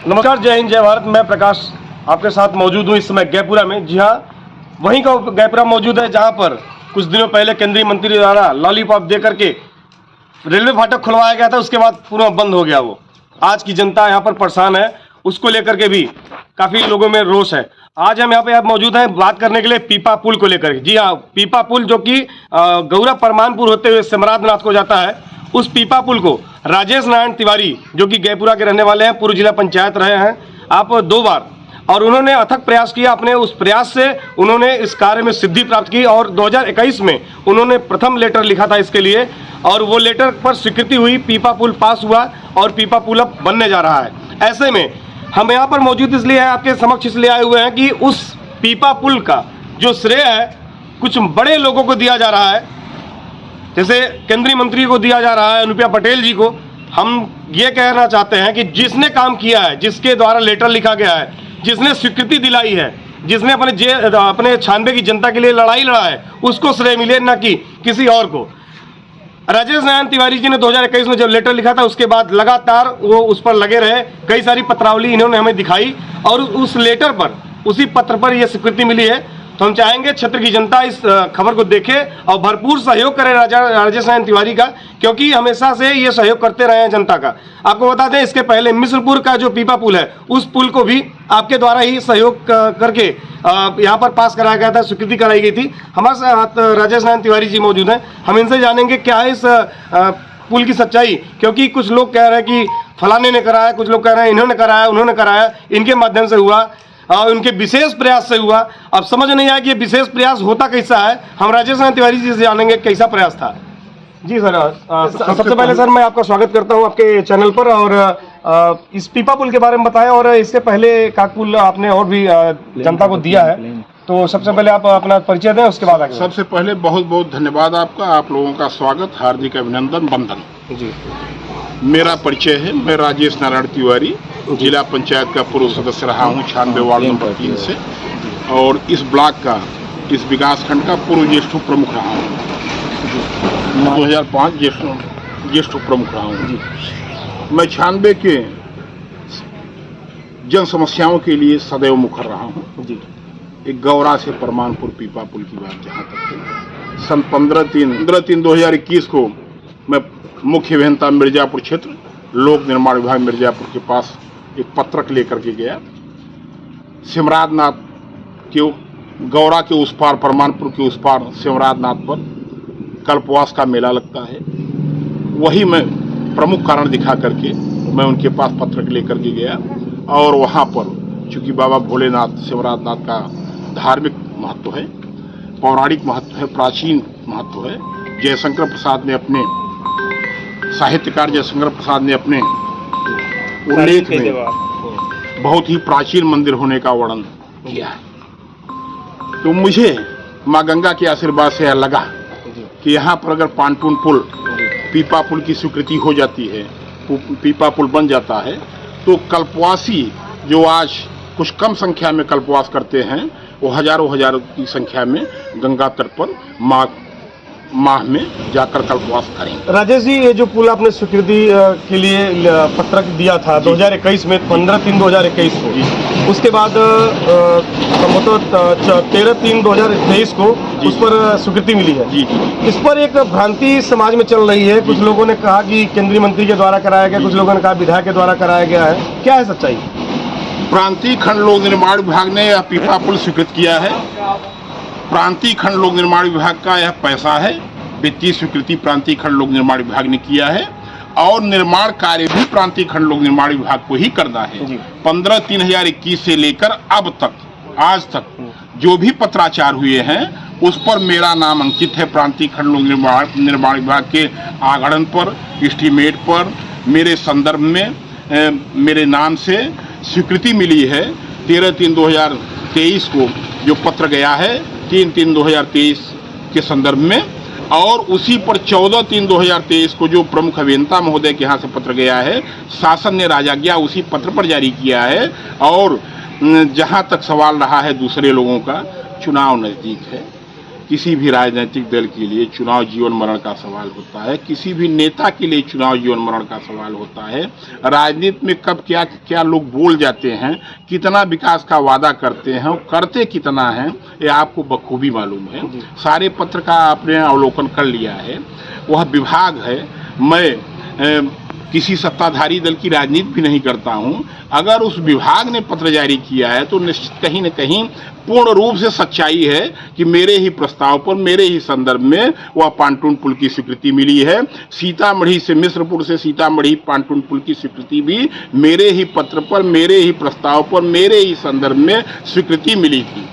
नमस्कार, जय हिंद, जय भारत। मैं प्रकाश आपके साथ मौजूद हूँ इस समय गैपुरा में। जी हाँ, वहीं का गैपुरा मौजूद है जहाँ पर कुछ दिनों पहले केंद्रीय मंत्री द्वारा लॉलीपॉप दे करके रेलवे फाटक खुलवाया गया था, उसके बाद पूरा बंद हो गया वो। आज की जनता यहाँ पर परेशान है, उसको लेकर के भी काफ़ी लोगों में रोष है। आज हम यहाँ पे मौजूद हैं बात करने के लिए पीपा पुल को लेकर। जी हाँ, पीपा पुल जो कि गौरा परमानपुर होते हुए सिमराधनाथ को जाता है, उस पीपा पुल को राजेश नारायण तिवारी जो कि गैपुरा के रहने वाले हैं, पूर्व जिला पंचायत रहे हैं आप 2 बार, और उन्होंने अथक प्रयास किया। अपने उस प्रयास से उन्होंने इस कार्य में सिद्धि प्राप्त की और 2021 में उन्होंने प्रथम लेटर लिखा था इसके लिए, और वो लेटर पर स्वीकृति हुई, पीपा पुल पास हुआ और पीपा पुल अब बनने जा रहा है। ऐसे में हम यहाँ पर मौजूद इसलिए हैं, आपके समक्ष इसलिए आए हुए हैं कि उस पीपा पुल का जो श्रेय है कुछ बड़े लोगों को दिया जा रहा है, जैसे केंद्रीय मंत्री को दिया जा रहा है, अनुप्रिया पटेल जी को। हम ये कहना चाहते हैं कि जिसने काम किया है, जिसके द्वारा लेटर लिखा गया है, जिसने स्वीकृति दिलाई है, जिसने अपने 96 की जनता के लिए लड़ाई लड़ा है, उसको श्रेय मिले, न कि किसी और को। राजेश नारायण तिवारी जी ने 2021 में जब लेटर लिखा था, उसके बाद लगातार वो उस पर लगे रहे। कई सारी पत्रावली इन्होंने हमें दिखाई और उस लेटर पर, उसी पत्र पर यह स्वीकृति मिली है। तो हम चाहेंगे क्षेत्र की जनता इस खबर को देखे और भरपूर सहयोग करे राजेश नारायण तिवारी का, क्योंकि हमेशा से ये सहयोग करते रहे हैं जनता का। आपको बता दें, इसके पहले मिश्रपुर का जो पीपा पुल है, उस पुल को भी आपके द्वारा ही सहयोग करके यहाँ पर पास कराया गया था, स्वीकृति कराई गई थी। हमारे साथ राजेश नारायण तिवारी जी मौजूद हैं, हम इनसे जानेंगे क्या है इस पुल की सच्चाई। क्योंकि कुछ लोग कह रहे हैं कि फलाने ने कराया, कुछ लोग कह रहे हैं इन्होंने कराया, उन्होंने कराया, इनके माध्यम से हुआ, उनके विशेष प्रयास से हुआ। अब समझ नहीं आया कि ये विशेष प्रयास होता कैसा है। हम राजेश नारायण तिवारी जी से जानेंगे कैसा प्रयास था। जी सर, सबसे पहले सर मैं आपका स्वागत करता हूं आपके चैनल पर, और इस पीपा पुल के बारे में बताएं, और इससे पहले का पुल आपने और भी जनता को दिया है, तो सबसे पहले आप अपना परिचय दें, उसके बाद आगे। सबसे पहले बहुत बहुत धन्यवाद आपका, आप लोगों का स्वागत, हार्दिक अभिनंदन, वंदन। जी, मेरा परिचय है, मैं राजेश नारायण तिवारी जिला पंचायत का पूर्व सदस्य रहा हूँ 96 वार्ड नंबर 3 से, और इस ब्लॉक का, इस विकास खंड का पूर्व ज्येष्ठ प्रमुख रहा हूँ। 2005 ज्येष्ठ प्रमुख रहा हूँ। मैं 96 के जन समस्याओं के लिए सदैव मुखर रहा हूँ। एक गौरा से परमानपुर पीपा पुल की बात जहाँ तक है, सन 15/3/2021 को मैं मुख्य अभियंता मिर्जापुर क्षेत्र लोक निर्माण विभाग मिर्जापुर के पास एक पत्रक लेकर के गया। सिमराधनाथ के गौरा के उस पार, परमानपुर के उस पार सिमराधनाथ पर कल्पवास का मेला लगता है। वही मैं प्रमुख कारण दिखा करके मैं उनके पास पत्रक लेकर के गया, और वहाँ पर चूँकि बाबा भोलेनाथ सिमराधनाथ का धार्मिक महत्व है, पौराणिक महत्व है, प्राचीन महत्व है। जयशंकर प्रसाद ने अपने साहित्यकार जयशंकर प्रसाद ने अपने उल्लेख में बहुत ही प्राचीन मंदिर होने का वर्णन किया है। तो मुझे माँ गंगा के आशीर्वाद से लगा कि यहाँ पर अगर पांटून पुल, पीपा पुल की स्वीकृति हो जाती है, पीपा पुल बन जाता है, तो कल्पवासी जो आज कुछ कम संख्या में कल्पवास करते हैं, वो हजारों की संख्या में गंगा तट पर माह में जाकर कल्पवास करेंगे। राजेश जी, ये जो पुल आपने स्वीकृति के लिए पत्रक दिया था 2021 में, 15/3/2021 को, उसके बाद संभवतः 13/3/2023 को उस पर स्वीकृति मिली है। जी। इस पर एक भ्रांति समाज में चल रही है। कुछ लोगों ने कहा कि केंद्रीय मंत्री के द्वारा कराया गया, कुछ लोगों ने कहा विधायक के द्वारा कराया गया है। क्या है सच्चाई? प्रांतीय खंड लोक निर्माण विभाग ने यह पीपा पुल स्वीकृत किया है। प्रांतीय खंड लोक निर्माण विभाग का यह पैसा है। वित्तीय स्वीकृति प्रांतीय खंड लोक निर्माण विभाग ने किया है, और निर्माण कार्य भी प्रांतीय खंड लोक निर्माण विभाग को ही करना है। 15/3/2021 से लेकर अब तक, आज तक जो भी पत्राचार हुए हैं, उस पर मेरा नाम अंकित है। प्रांतीय खंड लोक निर्माण विभाग के आगणन पर, एस्टीमेट पर, मेरे संदर्भ में मेरे नाम से स्वीकृति मिली है। 13/3/2023 को जो पत्र गया है 3/3/2023 के संदर्भ में, और उसी पर 14/3/2023 को जो प्रमुख अभियंता महोदय के यहाँ से पत्र गया है, शासन ने राजाज्ञा उसी पत्र पर जारी किया है। और जहाँ तक सवाल रहा है दूसरे लोगों का, चुनाव नज़दीक है, किसी भी राजनीतिक दल के लिए चुनाव जीवन मरण का सवाल होता है, किसी भी नेता के लिए चुनाव जीवन मरण का सवाल होता है। राजनीति में कब क्या क्या लोग बोल जाते हैं, कितना विकास का वादा करते हैं और करते कितना है, ये आपको बखूबी मालूम है। सारे पत्र का आपने अवलोकन कर लिया है। वह विभाग है, मैं किसी सत्ताधारी दल की राजनीति भी नहीं करता हूं। अगर उस विभाग ने पत्र जारी किया है तो निश्चित कहीं न कहीं पूर्ण रूप से सच्चाई है कि मेरे ही प्रस्ताव पर, मेरे ही संदर्भ में वह पांटून पुल की स्वीकृति मिली है। सीतामढ़ी से, मिश्रपुर से सीतामढ़ी पांटून पुल की स्वीकृति भी मेरे ही पत्र पर, मेरे ही प्रस्ताव पर, मेरे ही संदर्भ में स्वीकृति मिली थी।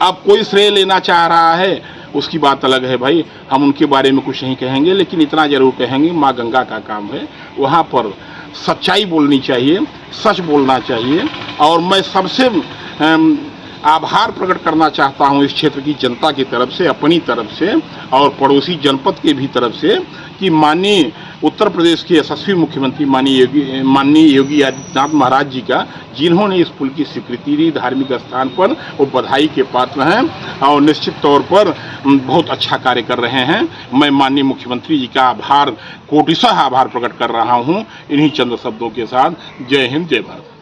अब कोई श्रेय लेना चाह रहा है, उसकी बात अलग है भाई, हम उनके बारे में कुछ नहीं कहेंगे, लेकिन इतना जरूर कहेंगे माँ गंगा का काम है, वहाँ पर सच्चाई बोलनी चाहिए, सच बोलना चाहिए। और मैं सबसे आभार प्रकट करना चाहता हूँ इस क्षेत्र की जनता की तरफ से, अपनी तरफ से और पड़ोसी जनपद के भी तरफ से, कि माननीय उत्तर प्रदेश के यशस्वी मुख्यमंत्री माननीय योगी आदित्यनाथ महाराज जी का, जिन्होंने इस पुल की स्वीकृति दी धार्मिक स्थान पर, वो बधाई के पात्र हैं और निश्चित तौर पर बहुत अच्छा कार्य कर रहे हैं। मैं माननीय मुख्यमंत्री जी का आभार, कोटिशः आभार प्रकट कर रहा हूँ इन्हीं चंद शब्दों के साथ। जय हिंद, जय भारत।